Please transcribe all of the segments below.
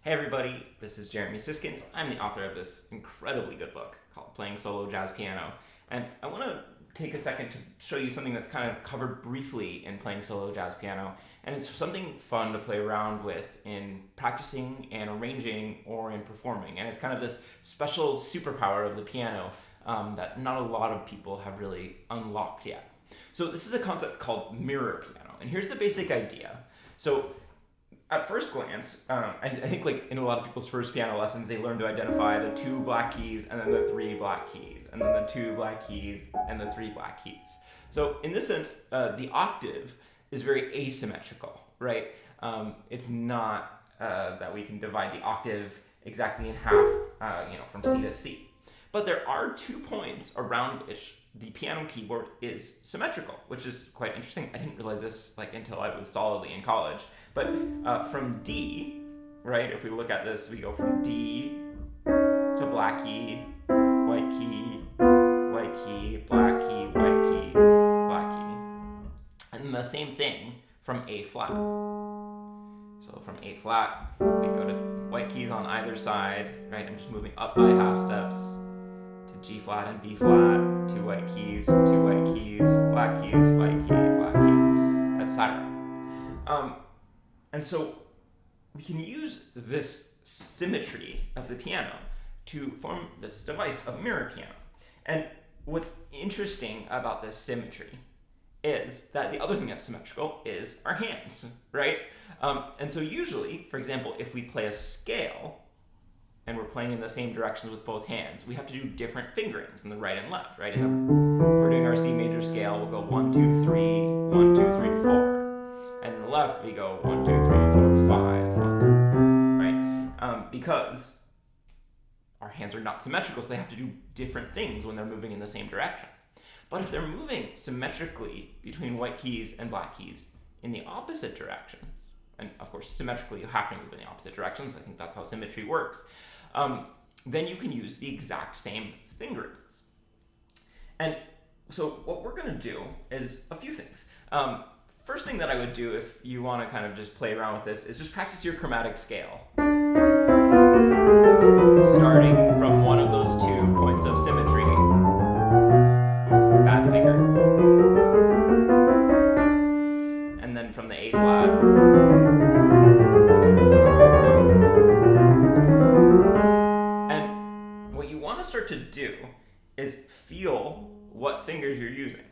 Hey everybody, this is Jeremy Siskind. I'm the author of this incredibly good book called Playing Solo Jazz Piano. And I want to take a second to show you something that's kind of covered briefly in Playing Solo Jazz Piano. And it's something fun to play around with in practicing and arranging or in performing. And it's kind of this special superpower of the piano that not a lot of people have really unlocked yet. So this is a concept called mirror piano. And here's the basic idea. So at first glance, I think like in a lot of people's first piano lessons, they learn to identify the 2 black keys and then the 3 black keys, and then the 2 black keys and the 3 black keys. So in this sense, the octave is very asymmetrical, right? It's not that we can divide the octave exactly in half, from C to C. But there are 2 points around which the piano keyboard is symmetrical, which is quite interesting. I didn't realize this until I was solidly in college. But from D, right, if we look at this, we go from D to black key, white key, white key, black key, white key, black key. And the same thing from A flat. So from A flat, we go to white keys on either side, right? I'm just moving up by half steps. G flat and B flat, 2 white keys, 2 white keys, black keys, white key, black key, etc. And so we can use this symmetry of the piano to form this device of mirror piano. And what's interesting about this symmetry is that the other thing that's symmetrical is our hands, right? And so usually, for example, if we play a scale, and we're playing in the same directions with both hands, we have to do different fingerings in the right and left, right? If we're doing our C major scale, we'll go 1, 2, 3, 1, 2, 3, 4. And in the left, we go 1, 2, 3, 4, 5, 1, 2, right? Because our hands are not symmetrical, so they have to do different things when they're moving in the same direction. But if they're moving symmetrically between white keys and black keys in the opposite directions, and of course, symmetrically, you have to move in the opposite directions. I think that's how symmetry works. Then you can use the exact same fingerings. And so what we're going to do is a few things. First thing that I would do if you want to kind of just play around with this is just practice your chromatic scale. Starting from one of those 2 points of symmetry. Bad finger. And then from the A flat. Start to do is feel what fingers you're using,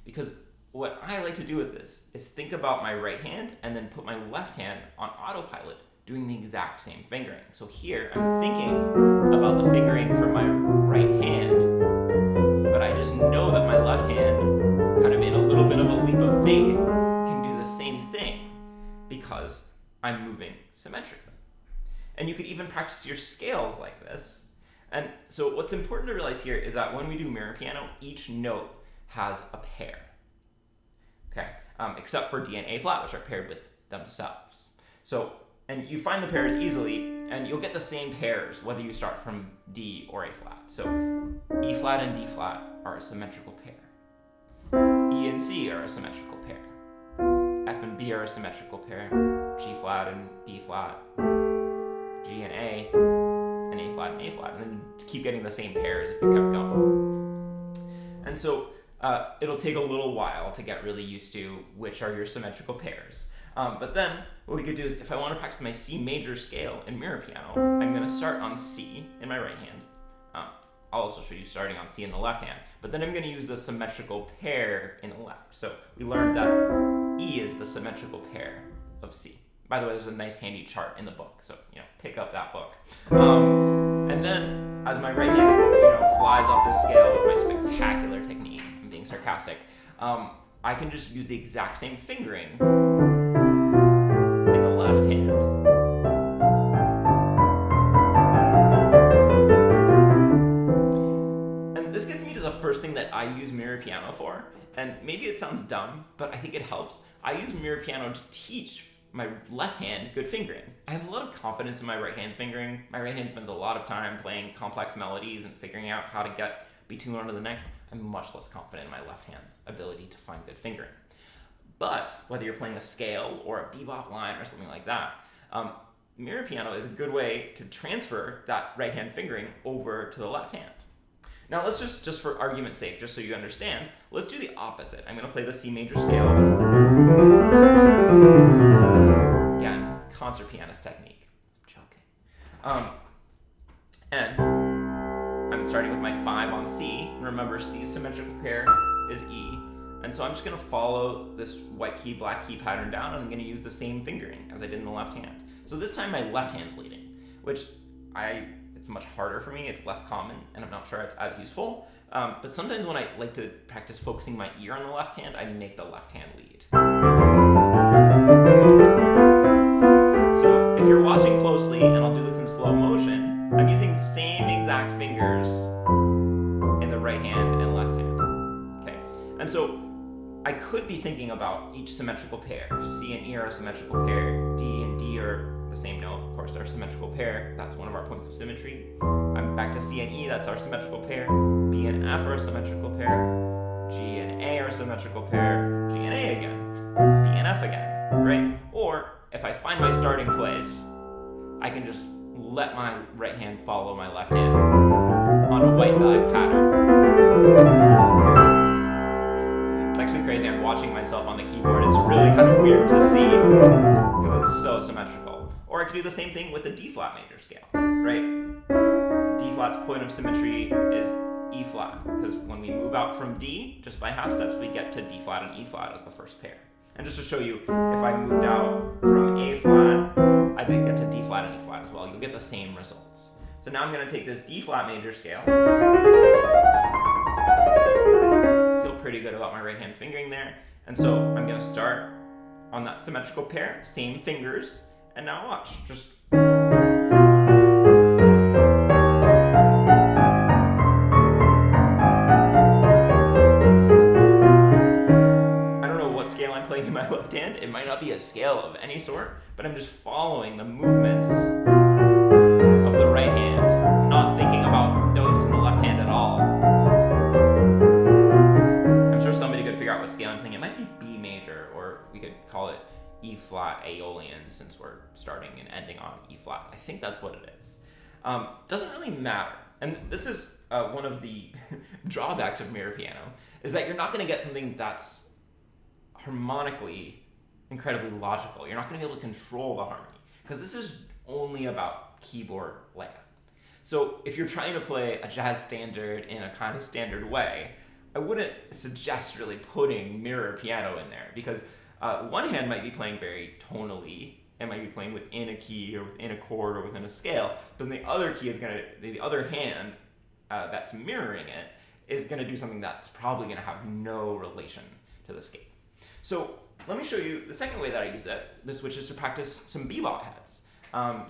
because what I like to do with this is think about my right hand and then put my left hand on autopilot doing the exact same fingering. So here I'm thinking about the fingering for my right hand, but I just know that my left hand, kind of in a little bit of a leap of faith, can do the same thing because I'm moving symmetrically. And you could even practice your scales like this. And so what's important to realize here is that when we do mirror piano, each note has a pair, okay? Except for D and A flat, which are paired with themselves. So, and you find the pairs easily, and you'll get the same pairs whether you start from D or A flat. So E flat and D flat are a symmetrical pair. E and C are a symmetrical pair. F and B are a symmetrical pair. G flat and D flat. G and A. And A flat and A flat, and then keep getting the same pairs if you kept going. And so it'll take a little while to get really used to which are your symmetrical pairs. But then what we could do is, if I want to practice my C major scale in mirror piano, I'm going to start on C in my right hand. I'll also show you starting on C in the left hand, but then I'm going to use the symmetrical pair in the left. So we learned that E is the symmetrical pair of C. By the way, there's a nice handy chart in the book, so pick up that book. And then, as my right hand flies up this scale with my spectacular technique, I'm being sarcastic, I can just use the exact same fingering in the left hand. And this gets me to the first thing that I use mirror piano for, and maybe it sounds dumb, but I think it helps. I use mirror piano to teach my left hand good fingering. I have a lot of confidence in my right hand's fingering. My right hand spends a lot of time playing complex melodies and figuring out how to get between one to the next. I'm much less confident in my left hand's ability to find good fingering. But whether you're playing a scale or a bebop line or something like that, mirror piano is a good way to transfer that right hand fingering over to the left hand. Now let's just for argument's sake, just so you understand, let's do the opposite. I'm going to play the C major scale. Again, concert pianist technique. Joking. And I'm starting with my 5 on C. Remember, C's symmetrical pair is E. And so I'm just going to follow this white key, black key pattern down, and I'm going to use the same fingering as I did in the left hand. So this time my left hand's leading, which it's much harder for me, it's less common, and I'm not sure it's as useful. But sometimes when I like to practice focusing my ear on the left hand, I make the left hand lead. So if you're watching closely, and I'll do this in slow motion, I'm using the same exact fingers in the right hand and left hand. Okay, and so I could be thinking about each symmetrical pair. C and E are a symmetrical pair, D and D are the same note, of course, they're a symmetrical pair. That's one of our points of symmetry. I'm back to C and E, that's our symmetrical pair. B and F are a symmetrical pair. G and A are a symmetrical pair. G and A again. B and F again, right? Or if I find my starting place, I can just let my right hand follow my left hand on a white black pattern. It's actually crazy, I'm watching myself on the keyboard. It's really kind of weird to see because it's so symmetrical. Or I could do the same thing with the D flat major scale, right? D flat's point of symmetry is E flat, because when we move out from D, just by half steps, we get to D flat and E flat as the first pair. And just to show you, if I moved out from A flat, I did get to D flat and E flat as well. You'll get the same results. So now I'm going to take this D flat major scale. I feel pretty good about my right hand fingering there. And so I'm going to start on that symmetrical pair, same fingers. And now watch, just. I don't know what scale I'm playing in my left hand. It might not be a scale of any sort, but I'm just following the movements of the right hand, not thinking about notes in the left hand at all. I'm sure somebody could figure out what scale I'm playing. It might be B major, or we could call it E flat Aeolian, since we're starting and ending on E flat. I think that's what it is. Doesn't really matter. And this is one of the drawbacks of mirror piano, is that you're not going to get something that's harmonically incredibly logical. You're not going to be able to control the harmony, because this is only about keyboard layout. So if you're trying to play a jazz standard in a kind of standard way, I wouldn't suggest really putting mirror piano in there, because one hand might be playing very tonally, it might be playing within a key or within a chord or within a scale, but then the other hand that's mirroring it is going to do something that's probably going to have no relation to the scale. So let me show you the second way that I use this, which is to practice some bebop heads.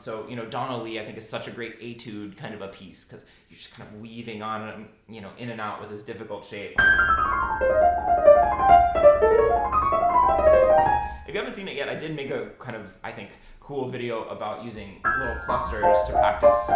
So, Donna Lee, I think, is such a great etude kind of a piece, because you're just kind of weaving on, in and out with this difficult shape. If you haven't seen it yet, I did make a kind of, I think, cool video about using little clusters to practice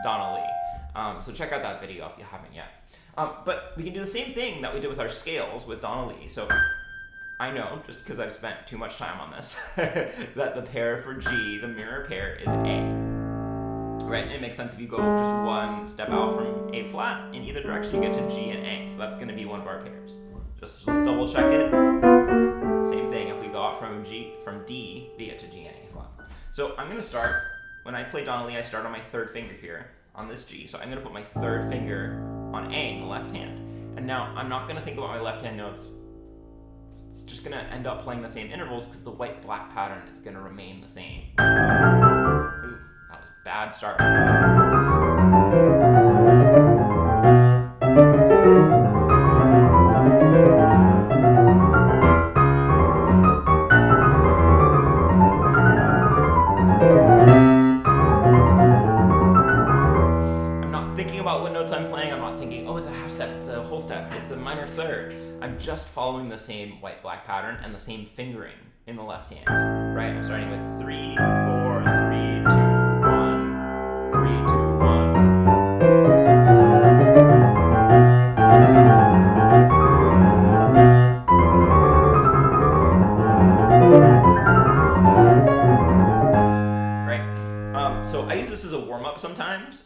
Donna Lee. So check out that video if you haven't yet. But we can do the same thing that we did with our scales with Donna Lee. So I know, just because I've spent too much time on this, that the pair for G, the mirror pair, is A. Right? And it makes sense if you go just one step out from A flat in either direction, you get to G and A. So that's going to be one of our pairs. Just let's double check it. Same thing, if we go out from D, we get to G and A flat. So I'm going to start, when I play Donna Lee, I start on my third finger here on this G. So I'm going to put my third finger on A in the left hand. And now I'm not going to think about my left hand notes. It's just going to end up playing the same intervals because the white-black pattern is going to remain the same. Ooh, that was a bad start. I'm playing, I'm not thinking, oh, it's a half step, it's a whole step, it's a minor third. I'm just following the same white-black pattern and the same fingering in the left hand, right? I'm starting with 3, 4, 3, 2, 1, 3, 2, 1. Right? So I use this as a warm-up sometimes,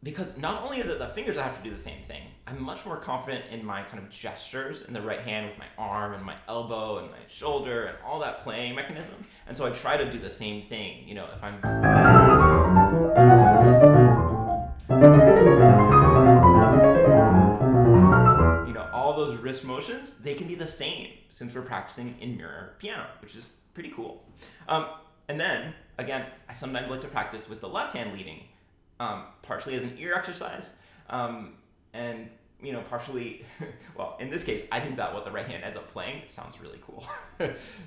because not only is it the fingers that have to do the same thing, I'm much more confident in my kind of gestures in the right hand with my arm and my elbow and my shoulder and all that playing mechanism. And so I try to do the same thing, if I'm... all those wrist motions, they can be the same since we're practicing in mirror piano, which is pretty cool. And then, again, I sometimes like to practice with the left hand leading, partially as an ear exercise, and partially, well, in this case, I think that what the right hand ends up playing sounds really cool.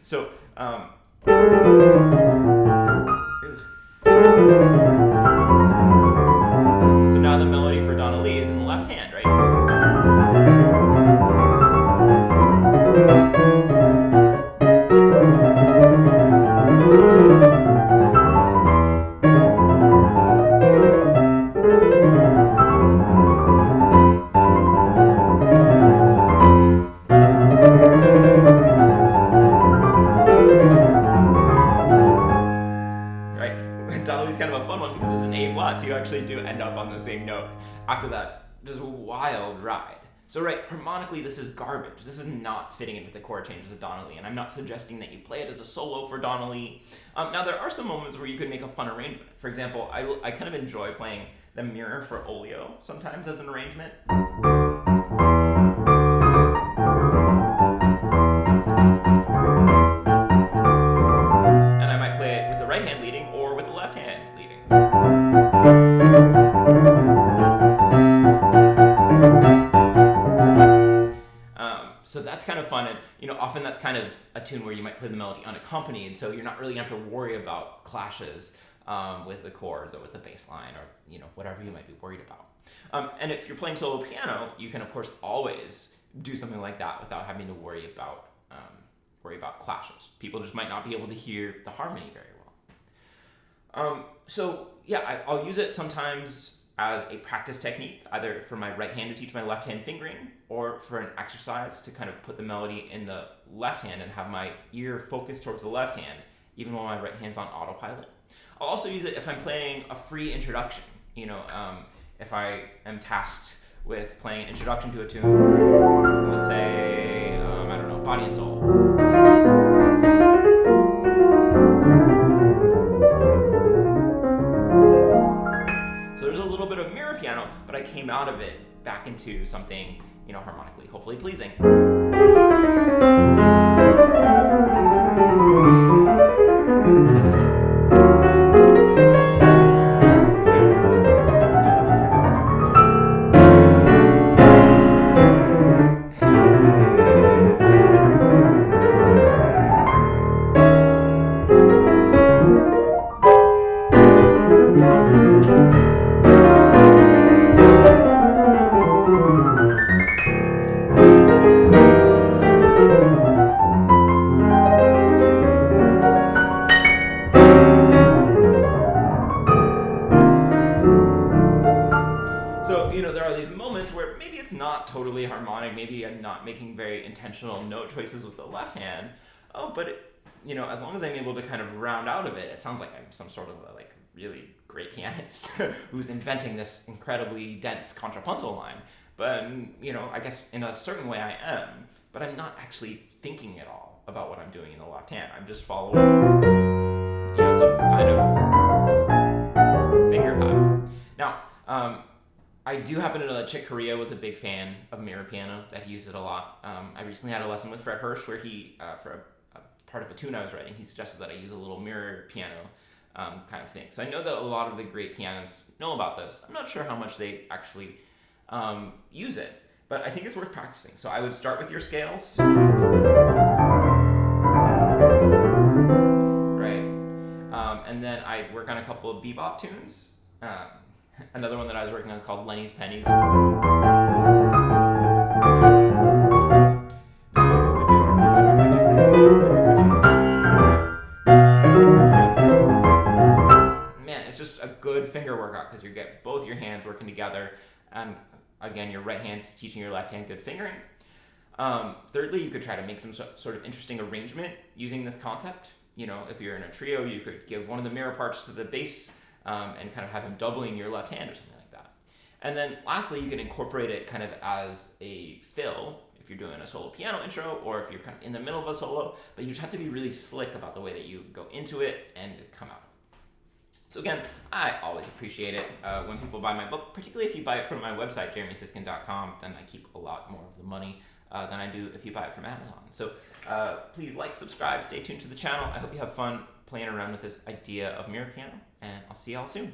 So, so now the melody for Donna Lee is in the left hand, right? So you actually do end up on the same note after that just wild ride. So harmonically this is garbage. This is not fitting in with the chord changes of Donna Lee, and I'm not suggesting that you play it as a solo for Donna Lee. Now there are some moments where you could make a fun arrangement. For example, I kind of enjoy playing the mirror for Olio sometimes as an arrangement. And I might play it with the right hand leading or with the left hand leading. So that's kind of fun, and often that's kind of a tune where you might play the melody unaccompanied, so you're not really going to have to worry about clashes with the chords or with the bass line or whatever you might be worried about. And if you're playing solo piano, you can of course always do something like that without having to worry about clashes. People just might not be able to hear the harmony very well. So yeah, I'll use it sometimes as a practice technique, either for my right hand to teach my left hand fingering, or for an exercise to kind of put the melody in the left hand and have my ear focused towards the left hand, even while my right hand's on autopilot. I'll also use it if I'm playing a free introduction. If I am tasked with playing an introduction to a tune, let's say, I don't know, Body and Soul. So there's a little bit of mirror piano, but I came out of it back into something, harmonically, hopefully pleasing. Totally harmonic, maybe I'm not making very intentional note choices with the left hand, but as long as I'm able to kind of round out of it, it sounds like I'm some sort of a really great pianist who's inventing this incredibly dense contrapuntal line. But I guess in a certain way I am, but I'm not actually thinking at all about what I'm doing in the left hand. I'm just following some kind of finger pattern. Now I do happen to know that Chick Corea was a big fan of mirror piano, that he used it a lot. I recently had a lesson with Fred Hirsch where he, for a part of a tune I was writing, he suggested that I use a little mirror piano kind of thing. So I know that a lot of the great pianists know about this. I'm not sure how much they actually use it, but I think it's worth practicing. So I would start with your scales. Right. And then I'd work on a couple of bebop tunes. Another one that I was working on is called Lenny's Pennies. Man, it's just a good finger workout because you get both your hands working together, and again, your right hand's teaching your left hand good fingering. Thirdly, you could try to make some sort of interesting arrangement using this concept. If you're in a trio, you could give one of the mirror parts to the bass and kind of have him doubling your left hand or something like that. And then lastly, you can incorporate it kind of as a fill if you're doing a solo piano intro or if you're kind of in the middle of a solo, but you just have to be really slick about the way that you go into it and come out. So again, I always appreciate it when people buy my book, particularly if you buy it from my website, jeremysiskind.com, then I keep a lot more of the money than I do if you buy it from Amazon. So please like, subscribe, stay tuned to the channel. I hope you have fun playing around with this idea of mirror piano, and I'll see y'all soon.